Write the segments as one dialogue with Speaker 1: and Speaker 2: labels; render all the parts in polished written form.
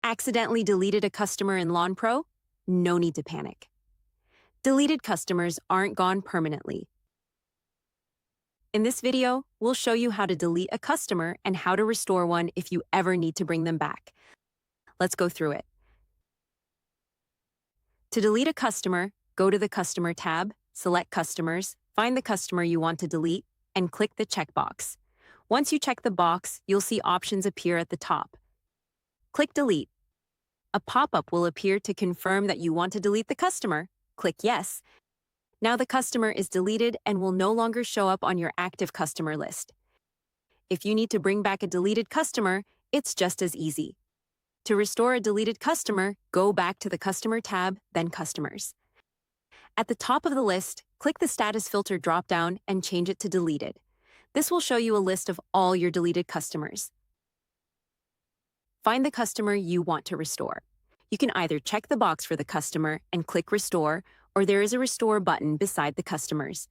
Speaker 1: Accidentally deleted a customer in LawnPro? No need to panic. Deleted customers aren't gone permanently. In this video, we'll show you how to delete a customer and how to restore one if you ever need to bring them back. Let's go through it. To delete a customer, go to the Customer tab, select Customers, find the customer you want to delete, and click the checkbox. Once you check the box, you'll see options appear at the top. Click Delete. A pop-up will appear to confirm that you want to delete the customer. Click Yes. Now the customer is deleted and will no longer show up on your active customer list. If you need to bring back a deleted customer, it's just as easy. To restore a deleted customer, go back to the Customer tab, then Customers. At the top of the list, click the Status Filter dropdown and change it to Deleted. This will show you a list of all your deleted customers. Find the customer you want to restore. You can either check the box for the customer and click Restore, or there is a Restore button beside the customers.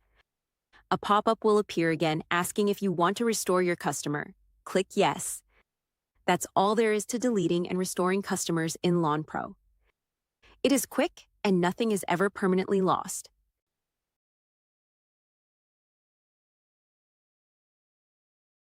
Speaker 1: A pop-up will appear again asking if you want to restore your customer. Click Yes. That's all there is to deleting and restoring customers in LawnPro. It is quick and nothing is ever permanently lost.